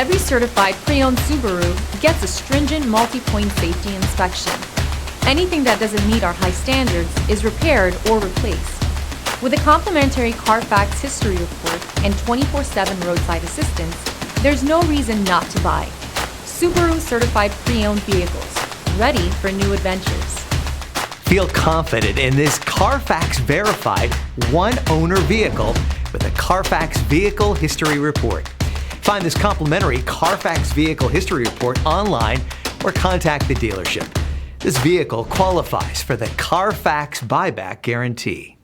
Every certified pre-owned Subaru gets a stringent multi-point safety inspection. Anything that doesn't meet our high standards is repaired or replaced. With a complimentary Carfax history report and 24/7 roadside assistance, there's no reason not to buy. Subaru certified pre-owned vehicles, ready for new adventures. Feel confident in this Carfax verified one-owner vehicle with a Carfax Vehicle History Report. Find this complimentary Carfax Vehicle History Report online or contact the dealership. This vehicle qualifies for the Carfax Buyback Guarantee.